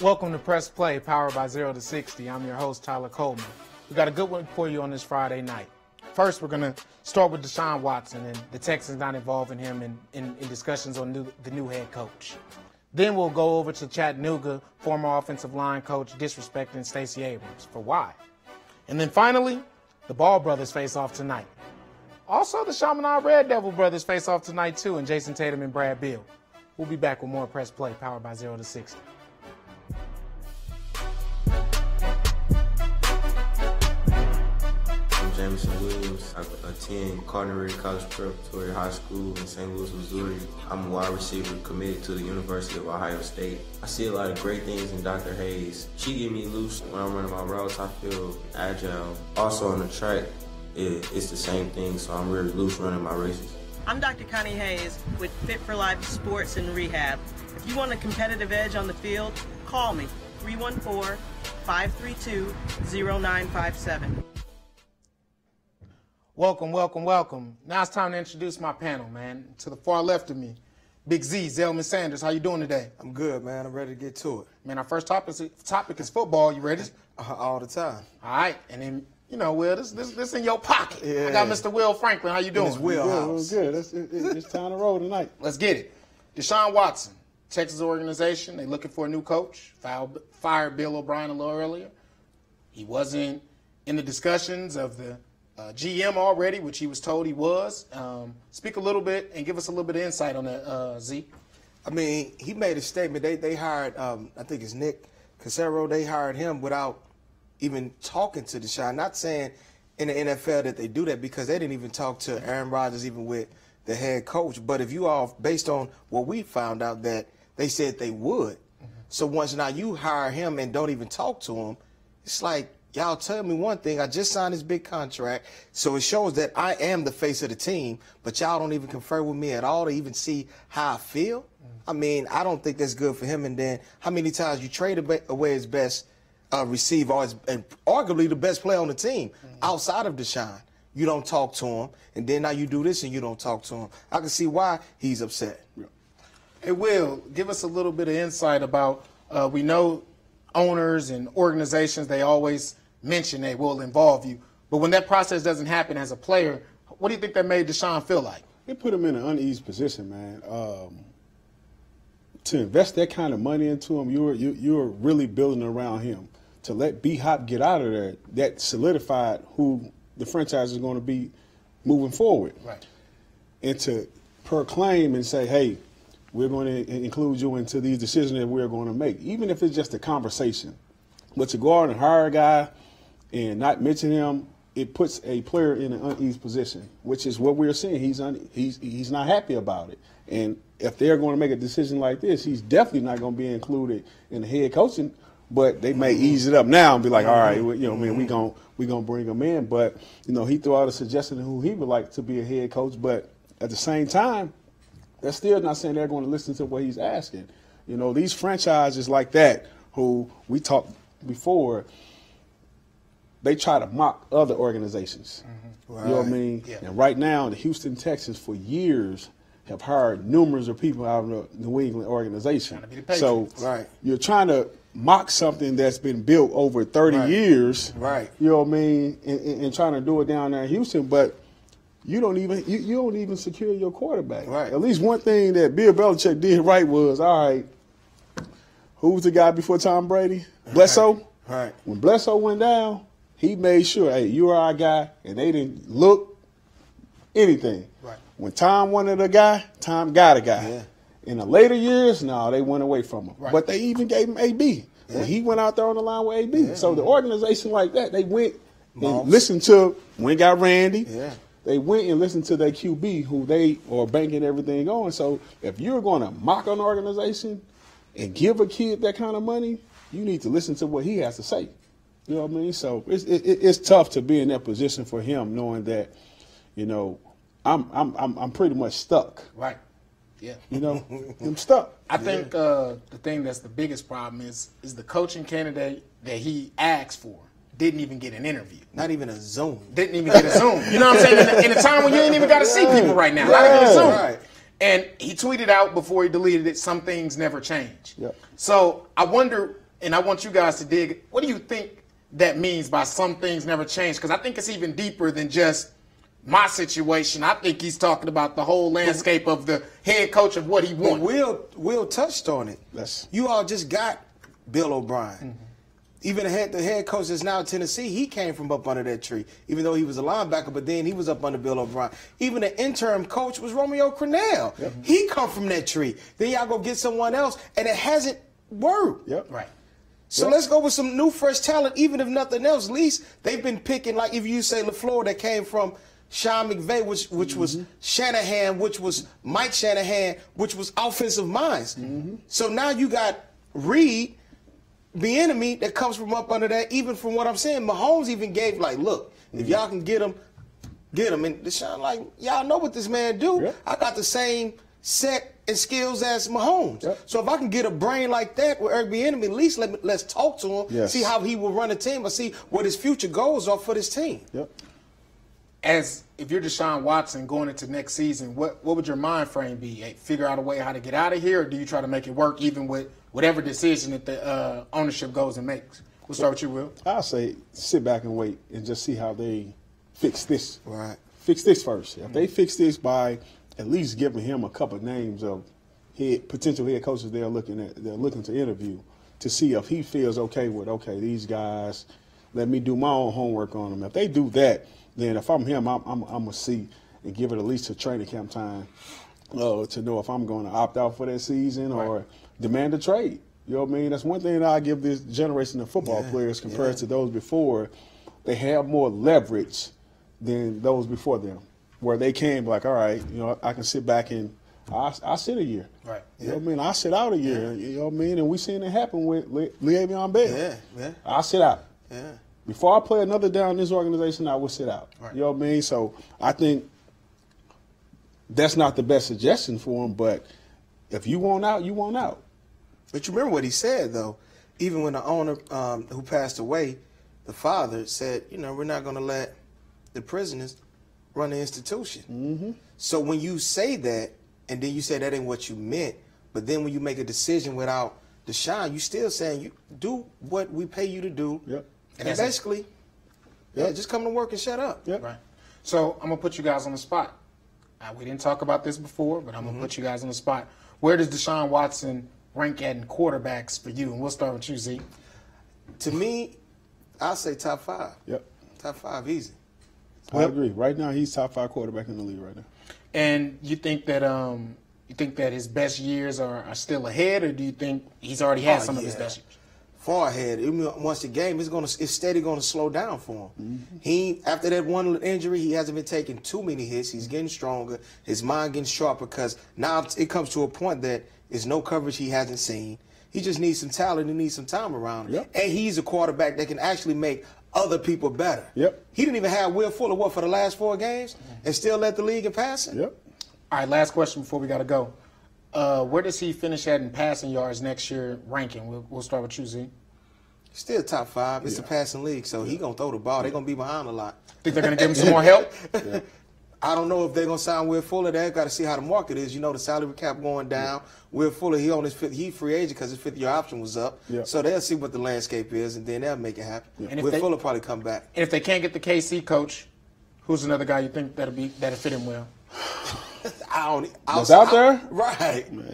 Welcome to Press Play, powered by 0 to 60. I'm your host, Tyler Coleman. We got a good one for you on this Friday night. First, we're going to start with Deshaun Watson and the Texans not involving him in discussions on the new head coach. Then we'll go over to Chattanooga, former offensive line coach disrespecting Stacey Abrams for why. And then finally, the Ball brothers face off tonight. Also, the Chaminade Red Devil brothers face off tonight too, and Jason Tatum and Brad Beal. We'll be back with more Press Play, powered by 0 to 60. Jameson Williams. I attend Carnegie College Preparatory High School in St. Louis, Missouri. I'm a wide receiver committed to the University of Ohio State. I see a lot of great things in Dr. Hayes. She get me loose when I'm running my routes. I feel agile. Also on the track, it's the same thing, so I'm really loose running my races. I'm Dr. Connie Hayes with Fit for Life Sports and Rehab. If you want a competitive edge on the field, call me, 314-532-0957. Welcome, welcome, welcome. Now it's time to introduce my panel, man. To the far left of me, Big Z, Zelman Sanders. How you doing today? I'm good, man. I'm ready to get to it. Man, our first topic is football. You ready? All the time. All right, and then, you know, Will, this in your pocket. Yeah. I got Mr. Will Franklin. How you doing? It's wheelhouse. Good. It's time to roll tonight. Let's get it. Deshaun Watson, Texas organization. They looking for a new coach. Fired Bill O'Brien a little earlier. He wasn't in the discussions of the GM already, which he was told he was. Speak a little bit and give us a little bit of insight on that, Z. I mean, he made a statement. They hired, I think it's Nick Casero. They hired him without even talking to Deshaun. Not saying in the NFL that they do that, because they didn't even talk to Aaron Rodgers, even with the head coach. But if you all, based on what we found out, that they said they would. So once now you hire him and don't even talk to him, it's like, y'all tell me one thing, I just signed this big contract, so it shows that I am the face of the team, but y'all don't even confer with me at all to even see how I feel? I mean, I don't think that's good for him. And then how many times you trade away his best receiver and arguably the best player on the team outside of Deshaun. You don't talk to him, and then now you do this and you don't talk to him. I can see why he's upset. Hey, Will, give us a little bit of insight about, we know owners and organizations, they always mention they will involve you. But when that process doesn't happen as a player, what do you think that made Deshaun feel like? It put him in an uneasy position, man. To invest that kind of money into him, you're really building around him. To let B-Hop get out of there, that solidified who the franchise is going to be moving forward. Right. And to proclaim and say, hey, we're going to include you into these decisions that we're going to make, even if it's just a conversation. But to go out and hire a guy and not mention him, it puts a player in an uneasy position, which is what we're seeing. He's not happy about it. And if they're going to make a decision like this, he's definitely not going to be included in the head coaching. But they may ease it up now and be like, all right, you know, man, we gonna bring him in. But you know, he threw out a suggestion of who he would like to be a head coach. But at the same time, that's still not saying they're going to listen to what he's asking. You know, these franchises like that, who we talked before, they try to mock other organizations. Right. You know what I mean? Yeah. And right now, the Houston Texans for years have hired numerous of people out of the New England organization. So you're trying to mock something that's been built over 30 years. Right. You know what I mean? And trying to do it down there in Houston, but you don't even secure your quarterback. Right. At least one thing that Bill Belichick did right was, all right, who was the guy before Tom Brady? Bledsoe. Right. When Bledsoe went down, he made sure, hey, you are our guy, and they didn't look anything. Right. When Tom wanted a guy, Tom got a guy. Yeah. In the later years, no, they went away from him. Right. But they even gave him AB. Yeah. When he went out there on the line with AB. Yeah. So the organization like that, they went and listened to, when got Randy, they went and listened to their QB, who they are banking everything on. So if you're going to mock an organization and give a kid that kind of money, you need to listen to what he has to say. You know what I mean? So it's tough to be in that position for him, knowing that, you know, I'm pretty much stuck. Right. Yeah. You know, I'm stuck. I think the thing that's the biggest problem is the coaching candidate that he asked for didn't even get an interview. Not even a Zoom. Didn't even get a Zoom. You know what I'm saying? In a time when you ain't even got to see people right now. Not even a Zoom. Right. And he tweeted out before he deleted it, some things never change. Yep. So I wonder and I want you guys to dig. What do you think that means by some things never change? Because I think it's even deeper than just my situation. I think he's talking about the whole landscape of the head coach of what he wants. Will touched on it. Yes. You all just got Bill O'Brien. Mm-hmm. Even the head coach that's now in Tennessee, he came from up under that tree, even though he was a linebacker, but then he was up under Bill O'Brien. Even the interim coach was Romeo Crennel. Yep. He come from that tree. Then y'all go get someone else, and it hasn't worked. Yep. Right. So let's go with some new, fresh talent, even if nothing else. At least they've been picking, like if you say LaFleur, that came from Sean McVay, which was Shanahan, which was Mike Shanahan, which was offensive minds. Mm-hmm. So now you got Reed, the enemy that comes from up under that. Even from what I'm saying, Mahomes even gave, like, look, if y'all can get him. And Deshaun, like, y'all know what this man do. Yep. I got the same set and skills as Mahomes. Yep. So if I can get a brain like that with Eric Bieniemy, at least let's talk to him, see how he will run a team, or see what his future goals are for this team. Yep. As if you're Deshaun Watson going into next season, what would your mind frame be? Figure out a way how to get out of here, or do you try to make it work even with whatever decision that the ownership goes and makes? We'll start with you, Will. I'll say sit back and wait and just see how they fix this. Right. Fix this first. If they fix this by at least giving him a couple names of potential head coaches they're looking to interview to see if he feels okay with, these guys, let me do my own homework on them. If they do that, then if I'm him, I'm going to see and give it at least a training camp time to know if I'm going to opt out for that season or demand a trade. You know what I mean? That's one thing that I give this generation of football players compared to those before. They have more leverage than those before them, where they can be like, all right, I can sit back and I sit a year. Right. You know what I mean? I sit out a year. You know what I mean? And we seen it happen with Le'Veon Bell. Yeah. I sit out. Yeah. Before I play another down in this organization, I would sit out. Right. You know what I mean? So I think that's not the best suggestion for him, but if you want out, you want out. But you remember what he said, though. Even when the owner who passed away, the father said, we're not going to let the prisoners run the institution. Mm-hmm. So when you say that, and then you say that ain't what you meant, but then when you make a decision without Deshaun, you still saying you do what we pay you to do. Yep. And basically, just come to work and shut up. Yep. Right. So I'm going to put you guys on the spot. We didn't talk about this before, but I'm going to put you guys on the spot. Where does Deshaun Watson rank at in quarterbacks for you? And we'll start with you, Zeke. To me, I'll say top 5. Yep. Top 5, easy. I agree. Right now, he's top 5 quarterback in the league right now. And you think that his best years are still ahead, or do you think he's already had some of his best years? Far ahead. Once the game it's steady going to slow down for him. Mm-hmm. After that one injury, he hasn't been taking too many hits. He's getting stronger. His mind getting sharper because now it comes to a point that there's no coverage he hasn't seen. He just needs some talent. He needs some time around him. Yep. And he's a quarterback that can actually make other people better. Yep. He didn't even have Will Fuller, for the last 4 games and still led the league in passing? Yep. All right, last question before we got to go. Where does he finish at in passing yards next year ranking? We'll start with you, Z. Still top 5. It's a passing league, so he's going to throw the ball. They're going to be behind a lot. Think they're going to give him some more help? I don't know if they're going to sign Will Fuller. They've got to see how the market is. The salary cap going down. Will Fuller, he free agent because his 5th-year option was up. So they'll see what the landscape is, and then they'll make it happen. And Will Fuller probably come back. And if they can't get the KC coach, who's another guy you think that'll fit him well? That's out there? Right. Man,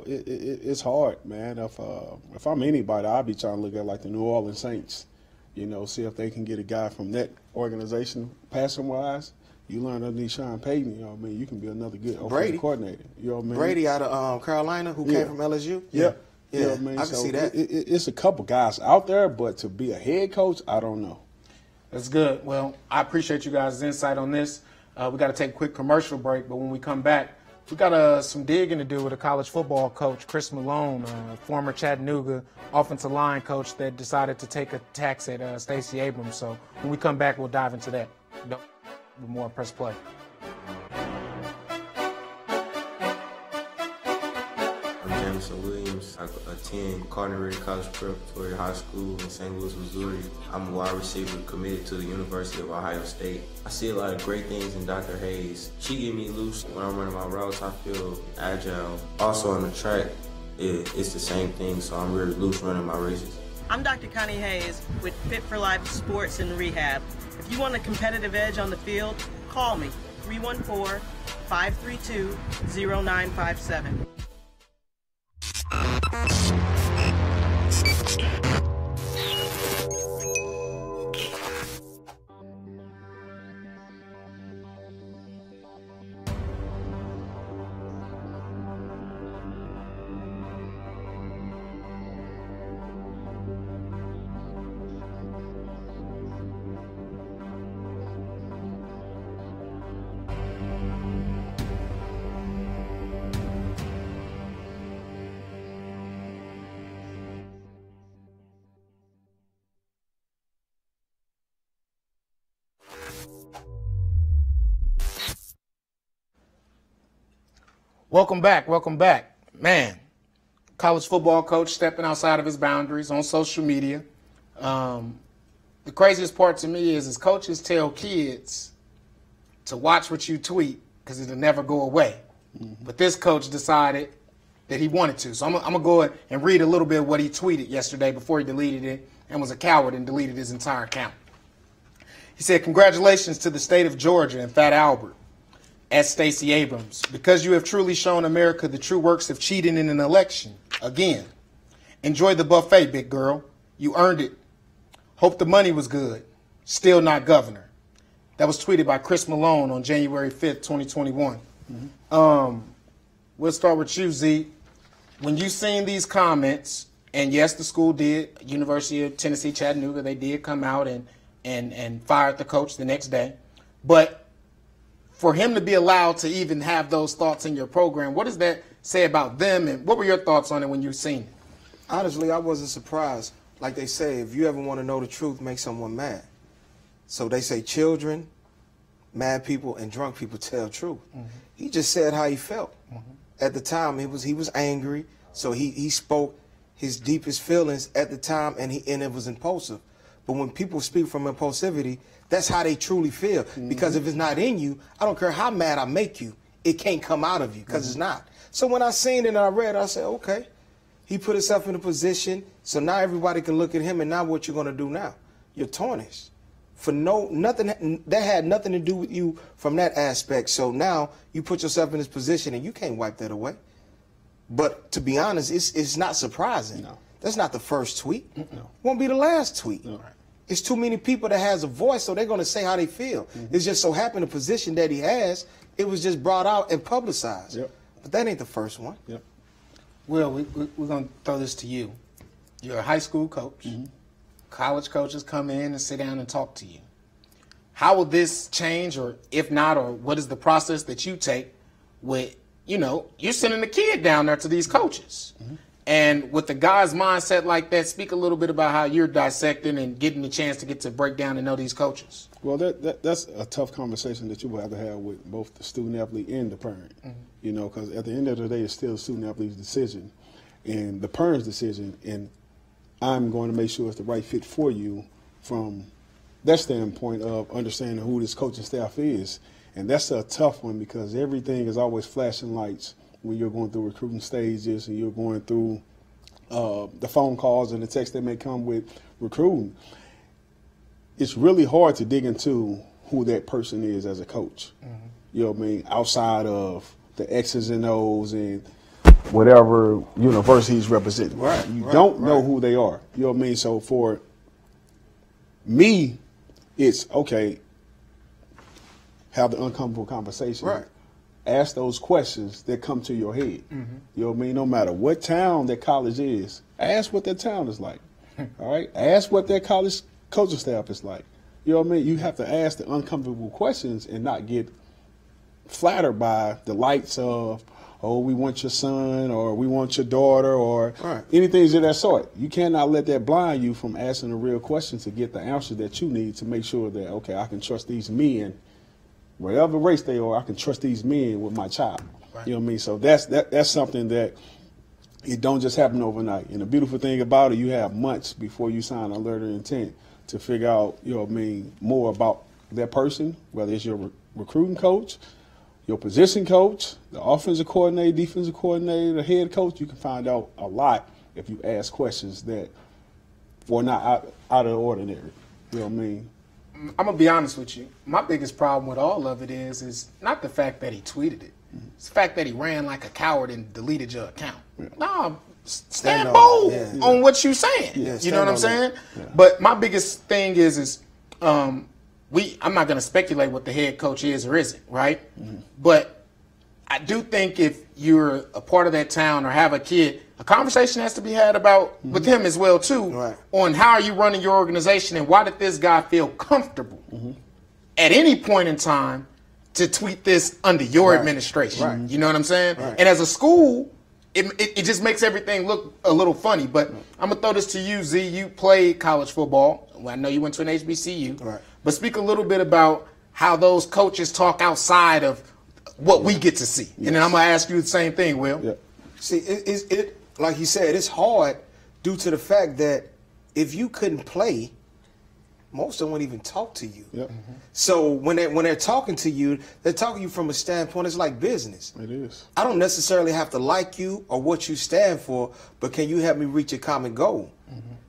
it's hard, man. If I'm anybody, I'd be trying to look at like the New Orleans Saints. See if they can get a guy from that organization passing-wise. You learn underneath Sean Payton, you can be another good offensive coordinator. Brady out of Carolina, who came from LSU? Yeah. I can see that. It's a couple guys out there, but to be a head coach, I don't know. That's good. Well, I appreciate you guys' insight on this. We got to take a quick commercial break, but when we come back, we got some digging to do with a college football coach, Chris Malone, former Chattanooga offensive line coach that decided to take a tax at Stacey Abrams. So when we come back, we'll dive into that. With more Press Play. Williams. I attend Cardinal College Preparatory High School in St. Louis, Missouri. I'm a wide receiver committed to the University of Ohio State. I see a lot of great things in Dr. Hayes. She get me loose when I'm running my routes. I feel agile. Also on the track, it's the same thing, so I'm really loose running my races. I'm Dr. Connie Hayes with Fit for Life Sports and Rehab. If you want a competitive edge on the field, call me, 314-532-0957. Welcome back. Welcome back. Man, college football coach stepping outside of his boundaries on social media. The craziest part to me is coaches tell kids to watch what you tweet because it'll never go away. Mm-hmm. But this coach decided that he wanted to. So I'm going to go ahead and read a little bit of what he tweeted yesterday before he deleted it and was a coward and deleted his entire account. He said, "Congratulations to the state of Georgia and Fat Albert. At Stacey Abrams, because you have truly shown America the true works of cheating in an election. Again, enjoy the buffet, big girl. You earned it. Hope the money was good. Still not governor." That was tweeted by Chris Malone on January 5th, 2021. Mm-hmm. We'll start with you, Z. When you seen these comments, and yes, the school did, University of Tennessee, Chattanooga, they did come out and fired the coach the next day. But for him to be allowed to even have those thoughts in your program, what does that say about them, and what were your thoughts on it when you seen it? Honestly, I wasn't surprised. Like they say, if you ever want to know the truth, make someone mad. So they say children, mad people, and drunk people tell truth. Mm-hmm. He just said how he felt. Mm-hmm. At the time, he was angry, so he spoke his deepest feelings at the time, and it was impulsive. But when people speak from impulsivity, that's how they truly feel. Mm-hmm. Because if it's not in you, I don't care how mad I make you, it can't come out of you because it's not. So when I seen it and I read, I said, okay, he put himself in a position, so now everybody can look at him, and now what you're going to do now? You're tarnished. For nothing, that had nothing to do with you from that aspect. So now you put yourself in this position, and you can't wipe that away. But to be honest, it's not surprising. No. That's not the first tweet. No. Won't be the last tweet. No. It's too many people that has a voice, so they're going to say how they feel. Mm-hmm. It's just so happened the position that he has, it was just brought out and publicized. Yep. But that ain't the first one. Yep. Will, we're going to throw this to you. You're a high school coach. Mm-hmm. College coaches come in and sit down and talk to you. How will this change, or if not, or what is the process that you take with, you're sending a kid down there to these coaches? Mm-hmm. And with the guy's mindset like that, speak a little bit about how you're dissecting and getting the chance to get to break down and know these coaches. Well, that's a tough conversation that you will have to have with both the student athlete and the parent. Mm-hmm. Because at the end of the day, it's still the student athlete's decision and the parent's decision. And I'm going to make sure it's the right fit for you from that standpoint of understanding who this coaching staff is. And that's a tough one because everything is always flashing lights when you're going through recruiting stages and you're going through the phone calls and the texts that may come with recruiting. It's really hard to dig into who that person is as a coach. Mm-hmm. You know what I mean? Outside of the X's and O's and whatever universities represent. Right. You don't know who they are. You know what I mean? So for me, it's okay, have the uncomfortable conversation. Right. Ask those questions that come to your head. Mm-hmm. You know what I mean? No matter what town that college is, ask what that town is like. All right? Ask what that college coaching staff is like. You know what I mean? You have to ask the uncomfortable questions and not get flattered by the lights of, oh, we want your son or we want your daughter or anything of that sort. You cannot let that blind you from asking the real questions to get the answer that you need to make sure that, okay, I can trust these men. Whatever race they are, I can trust these men with my child. Right. You know what I mean? So that's something that it don't just happen overnight. And the beautiful thing about it, you have months before you sign a letter of intent to figure out, you know what I mean, more about that person, whether it's your recruiting coach, your position coach, the offensive coordinator, defensive coordinator, the head coach. You can find out a lot if you ask questions that or not out of the ordinary. You know what I mean? I'm gonna be honest with you. My biggest problem with all of it is not the fact that he tweeted it. It's the fact that he ran like a coward and deleted your account. Yeah. No, stand bold on what you're saying. Yeah, you know what I'm saying? Yeah. But my biggest thing is I'm not gonna speculate what the head coach is or isn't, right? Mm-hmm. But I do think if you're a part of that town or have a kid, a conversation has to be had about with him as well too, on how are you running your organization and why did this guy feel comfortable at any point in time to tweet this under your administration? You know what I'm saying? And as a school, it just makes everything look a little funny. But I'm gonna throw this to you, Z. You played college football. Well, I know you went to an HBCU, but speak a little bit about how those coaches talk outside of what we get to see. And then I'm going to ask you the same thing, Will. See, it like you said, it's hard due to the fact that if you couldn't play, most of them wouldn't even talk to you. So when they're talking to you, they're talking to you from a standpoint, it's like business. It is. I don't necessarily have to like you or what you stand for, but can you help me reach a common goal?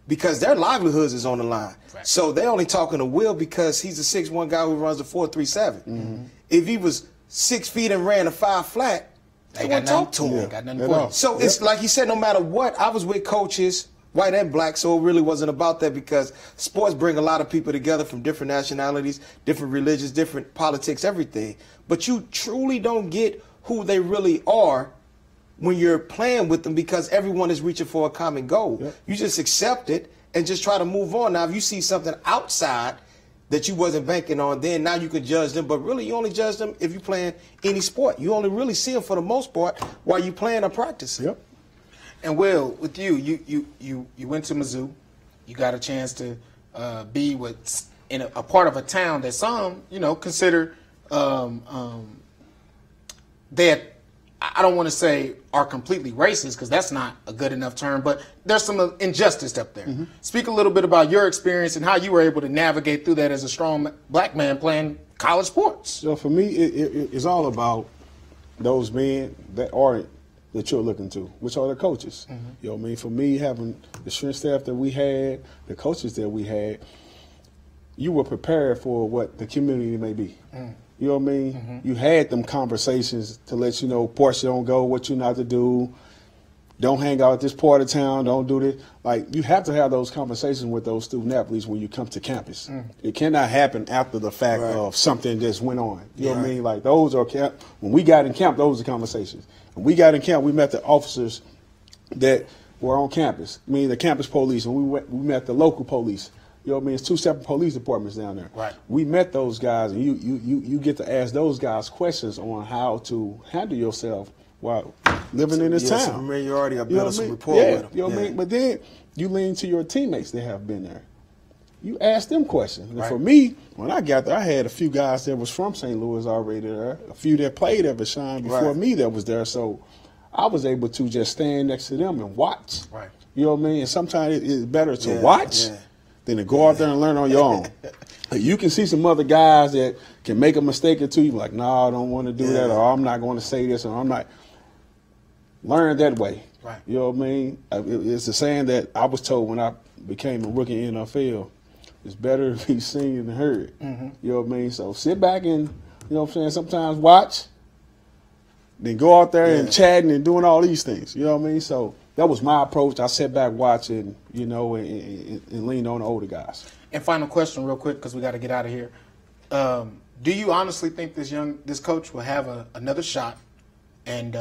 Because their livelihoods is on the line. So they're only talking to Will because he's a 6'1" guy who runs a 4.37. If he was 6 feet and ran a 5 flat, they wouldn't talk to him. So it's like you said, no matter what, I was with coaches, white and black, so it really wasn't about that because sports bring a lot of people together from different nationalities, different religions, different politics, everything. But you truly don't get who they really are when you're playing with them because everyone is reaching for a common goal. You just accept it and just try to move on. Now, if you see something outside that you wasn't banking on, then now you can judge them. But really, you only judge them if you're playing any sport. You only really see them for the most part while you're playing or practicing. And Will, with you, you went to Mizzou. You got a chance to be in a part of a town that some, consider that I don't want to say are completely racist because that's not a good enough term, but there's some injustice up there. Speak a little bit about your experience and how you were able to navigate through that as a strong black man playing college sports. So for me, it's all about those men that you're looking to, which are the coaches. You know what I mean? For me, having the strength staff that we had, the coaches that we had, you were prepared for what the community may be. You know what I mean? You had them conversations to let you know, Porsche don't go, what you not to do, don't hang out at this part of town, don't do this. Like, you have to have those conversations with those student athletes when you come to campus. It cannot happen after the fact of something just went on. You know what I mean? Like, those are when we got in camp, those are conversations. When we got in camp, we met the officers that were on campus. I mean, the campus police, and we met the local police. You know what I mean? It's 2 separate police departments down there. We met those guys, and you get to ask those guys questions on how to handle yourself while living in this town. Some familiarity, I built some rapport with them. You know what I mean? But then you lean to your teammates that have been there. You ask them questions. And for me, when I got there, I had a few guys that was from St. Louis already there, a few that played at Deshaun before me that was there. So I was able to just stand next to them and watch. You know what I mean? And sometimes it's better to watch than to go out there and learn on your own. You can see some other guys that can make a mistake or two. You're like, no, I don't want to do that, or I'm not going to say this, or I'm not. Learn that way. You know what I mean? It's the saying that I was told when I became a rookie in the NFL. It's better to be seen than heard. You know what I mean? So sit back and, you know what I'm saying, sometimes watch, then go out there and chatting and doing all these things. You know what I mean? So that was my approach. I sat back watching, and leaned on the older guys. And final question real quick because we got to get out of here. Do you honestly think this coach will have another shot? And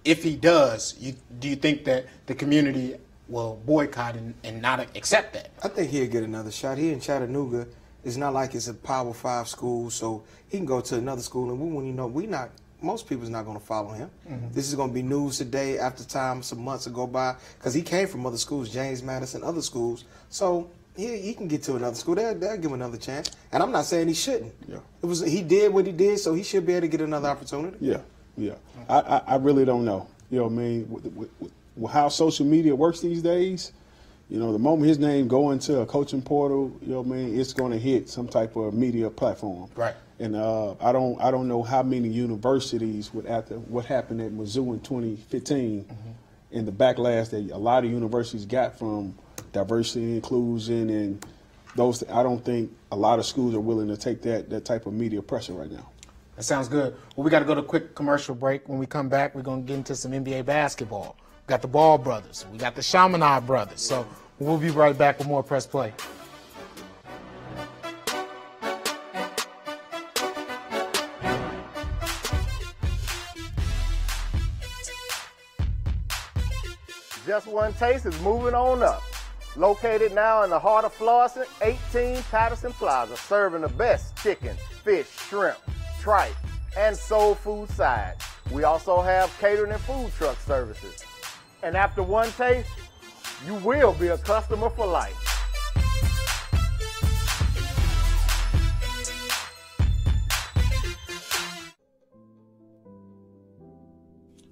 if he does, do you think that the community will boycott and not accept that? I think he'll get another shot. He in Chattanooga. It's not like it's a Power 5 school, so he can go to another school. And most people's not going to follow him. This is going to be news today after time, some months will go by, because he came from other schools, James Madison, other schools. So he can get to another school. They'll give him another chance. And I'm not saying he shouldn't. He did what he did, so he should be able to get another opportunity. I really don't know. You know what I mean? With how social media works these days, the moment his name go into a coaching portal, you know what I mean, it's going to hit some type of media platform. And I don't know how many universities after what happened at Mizzou in 2015 and the backlash that a lot of universities got from diversity and inclusion and those. I don't think a lot of schools are willing to take that type of media pressure right now. That sounds good. Well, we got to go to a quick commercial break. When we come back, we're going to get into some NBA basketball. We got the Ball brothers. We got the Chaminade brothers. So we'll be right back with more Press Play. Just One Taste is moving on up. Located now in the heart of Florissant, 18 Patterson Plaza, serving the best chicken, fish, shrimp, tripe, and soul food sides. We also have catering and food truck services. And after one taste, you will be a customer for life.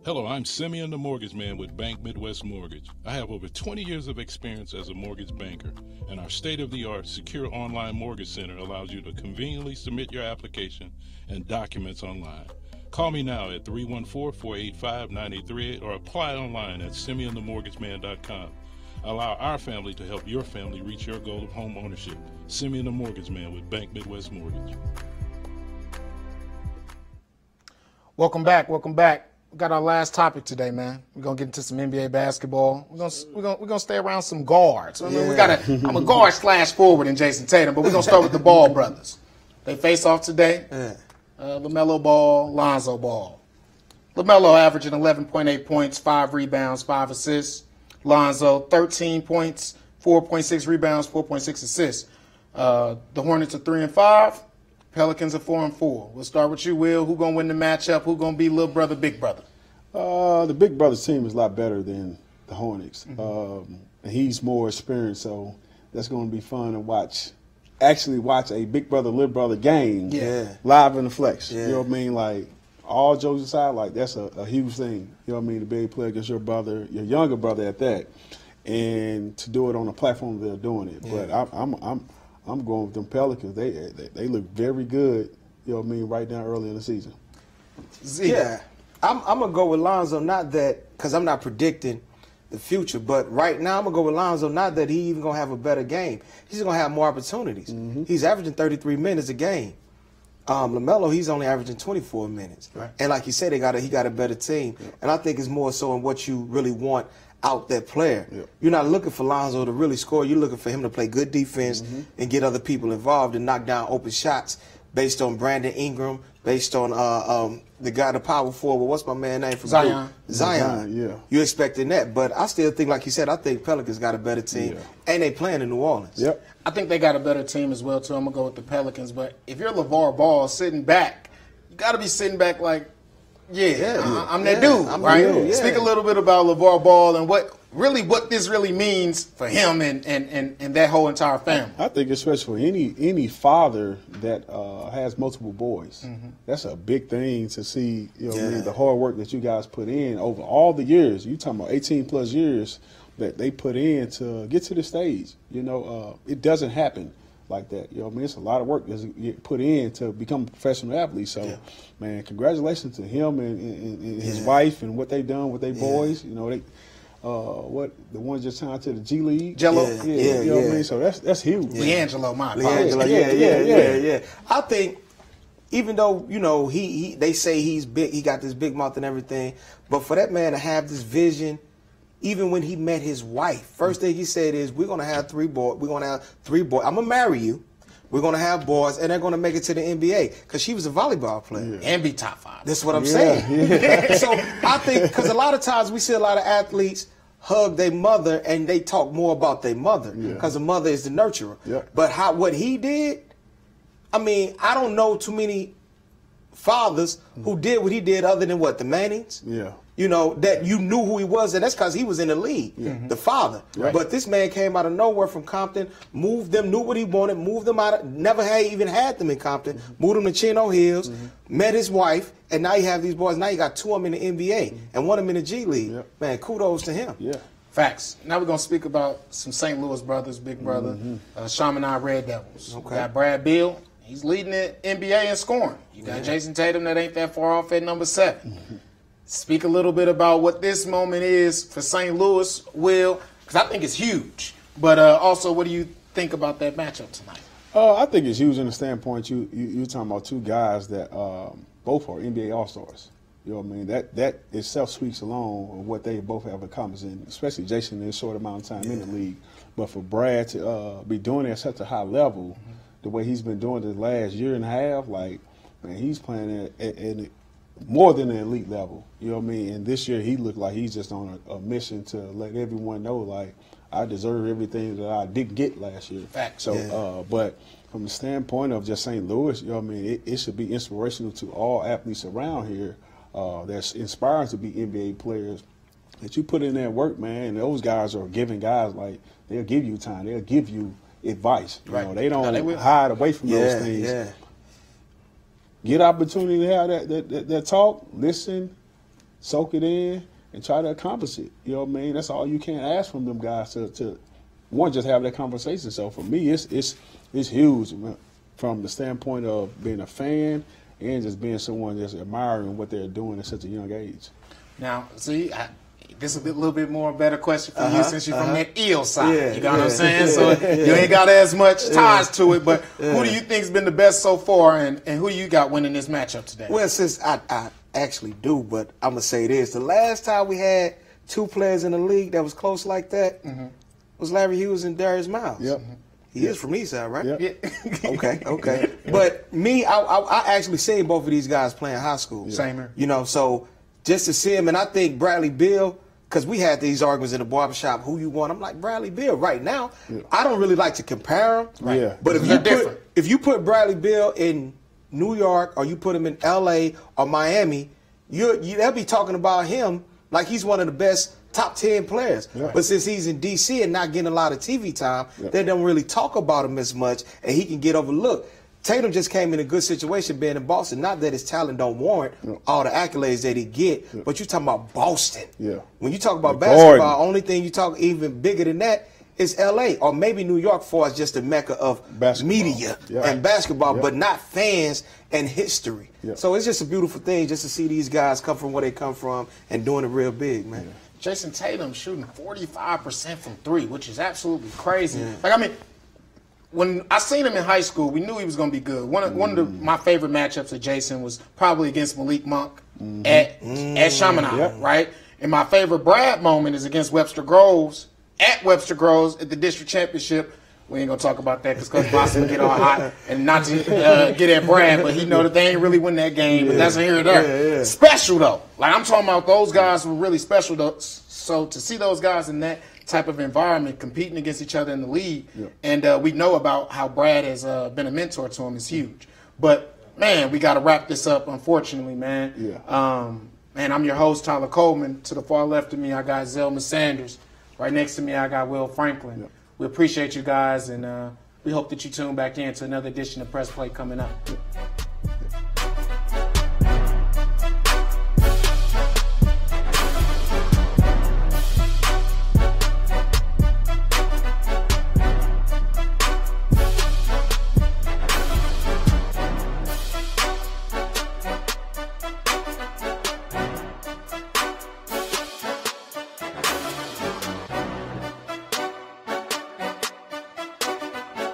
Hello, I'm Simeon the Mortgage Man with Bank Midwest Mortgage. I have over 20 years of experience as a mortgage banker, and our state-of-the-art secure online mortgage center allows you to conveniently submit your application and documents online. Call me now at 314-485-9838 or apply online at simeonthemortgageman.com. Allow our family to help your family reach your goal of home ownership. Simeon the Mortgage Man with Bank Midwest Mortgage. Welcome back. Welcome back. We got our last topic today, man. We're gonna get into some NBA basketball. We're gonna stay around some guards. I mean, I'm a guard / forward in Jason Tatum, but we're gonna start with the Ball brothers. They face off today. LaMelo Ball, Lonzo Ball. LaMelo averaging 11.8 points, 5 rebounds, 5 assists. Lonzo 13 points, 4.6 rebounds, 4.6 assists. The Hornets are 3-5. Pelicans are 4-4. We'll start with you, Will. Who gonna win the matchup? Who gonna be little brother, big brother? The big brother's team is a lot better than the Hornets. And he's more experienced, so that's going to be fun to watch. Actually, watch a big brother, little brother game live in the flex. You know what I mean? Like, all jokes aside, like that's a huge thing. You know what I mean? To be able to play against your brother, your younger brother at that, and to do it on a platform they're doing it. But I'm going with them Pelicans. They look very good, you know what I mean, right now early in the season. Yeah. I'm going to go with Lonzo, not that, because I'm not predicting the future, but right now I'm going to go with Lonzo, not that he even going to have a better game. He's going to have more opportunities. He's averaging 33 minutes a game. LaMelo, he's only averaging 24 minutes. Right. And like you said, he got a better team. Yeah. And I think it's more so in what you really want out that player. Yeah. You're not looking for Lonzo to really score. You're looking for him to play good defense and get other people involved and knock down open shots based on Brandon Ingram, based on the guy, the power forward. What's my man name from Zion? Zion. Yeah. You're expecting that. But I still think, like you said, I think Pelicans got a better team. Yeah. And they playing in New Orleans. Yep. I think they got a better team as well, too. I'm going to go with the Pelicans. But if you're LeVar Ball sitting back, you got to be sitting back like, I'm that dude, right? Speak a little bit about LeVar Ball and what this really means for him and that whole entire family. I think especially for any father that has multiple boys, that's a big thing to see. You know, what I mean, the hard work that you guys put in over all the years. You talking about 18 plus years that they put in to get to the stage. You know, it doesn't happen like that. You know what I mean? It's a lot of work that's put in to become a professional athlete. So, man, congratulations to him and his wife and what they've done with their boys. You know, they the one just signed to the G League. Jello. You know what I mean? So that's huge. LiAngelo, yeah. I think even though, you know, they say he's big, he got this big mouth and everything, but for that man to have this vision, even when he met his wife, first thing he said is, we're going to have 3 boys. We're going to have 3 boys. I'm going to marry you. We're going to have boys, and they're going to make it to the NBA because she was a volleyball player. And be top 5. That's what I'm saying. So I think, because a lot of times we see a lot of athletes hug their mother and they talk more about their mother because the mother is the nurturer. But what he did, I mean, I don't know too many fathers who did what he did other than the Mannings. You know, that you knew who he was, and that's because he was in the league, the father. But this man came out of nowhere from Compton, moved them, knew what he wanted, moved them out, never even had them in Compton, moved them to Chino Hills, met his wife, and now you have these boys. Now you got 2 of them in the NBA and 1 of them in the G League. Man, kudos to him. Facts. Now we're going to speak about some St. Louis brothers, big brother, Chaminade Red Devils. We got Brad Beal. He's leading the NBA in scoring. You got Jason Tatum that ain't that far off at number 7. Speak a little bit about what this moment is for St. Louis, Will, because I think it's huge. But also, what do you think about that matchup tonight? I think it's huge in the standpoint you're talking about two guys that both are NBA All-Stars. You know what I mean? That itself speaks alone of what they both have accomplished, and especially Jason in a short amount of time in the league. But for Brad to be doing it at such a high level, the way he's been doing it the last year and a half, like, man, he's playing at more than an elite level. You know what I mean? And this year he looked like he's just on a mission to let everyone know, like, I deserve everything that I didn't get last year. Fact. So, but from the standpoint of just St. Louis, you know what I mean, it should be inspirational to all athletes around here that's inspiring to be NBA players. That you put in that work, man, and those guys are giving guys, like, they'll give you time. They'll give you advice. You know, they don't hide away from those things. Yeah. Get opportunity to have that talk, listen, soak it in, and try to accomplish it. You know what I mean? That's all you can ask from them guys to one, just have that conversation. So for me, it's huge from the standpoint of being a fan and just being someone that's admiring what they're doing at such a young age. Now, see, this is a little bit more better question for you since you're from that eel side. You got what I'm saying? So you ain't got as much ties to it. But who do you think's been the best so far, and who you got winning this matchup today? Well, since I actually do, but I'm going to say this. The last time we had two players in the league that was close like that was Larry Hughes and Darius Miles. Yep. He is from Eastside, right? Yep. Yeah. Okay. But me, I actually seen both of these guys playing high school. Same here. You know, so just to see him, and I think Bradley Beal, because we had these arguments in the barbershop, who you want. I'm like, Bradley Beal right now. I don't really like to compare them. Right. Yeah. But if you put Bradley Beal in New York or you put him in L.A. or Miami, they'll be talking about him like he's one of the best top 10 players. Right. But since he's in D.C. and not getting a lot of TV time, they don't really talk about him as much, and he can get overlooked. Tatum just came in a good situation being in Boston. Not that his talent don't warrant all the accolades that he get, but you're talking about Boston. When you talk about basketball, only thing you talk even bigger than that is L.A. or maybe New York for us just a mecca of media and basketball, but not fans and history. So it's just a beautiful thing just to see these guys come from where they come from and doing it real big, man. Jason Tatum shooting 45% from three, which is absolutely crazy. Like, I mean, when I seen him in high school, we knew he was going to be good. One of my favorite matchups of Jason was probably against Malik Monk at Chaminade, right? And my favorite Brad moment is against Webster Groves at Webster Groves at the district championship. We ain't going to talk about that because Coach Boston get all hot and not to get at Brad, but he know that they ain't really win that game, but that's here or there. Special, though. Like, I'm talking about those guys were really special, though. So to see those guys in that type of environment competing against each other in the league, and we know about how Brad has been a mentor to him is huge. But, man, we got to wrap this up, unfortunately, man. Man, I'm your host, Tyler Coleman. To the far left of me, I got Zelma Sanders. Right next to me, I got Will Franklin. We appreciate you guys, and we hope that you tune back in to another edition of Press Play coming up.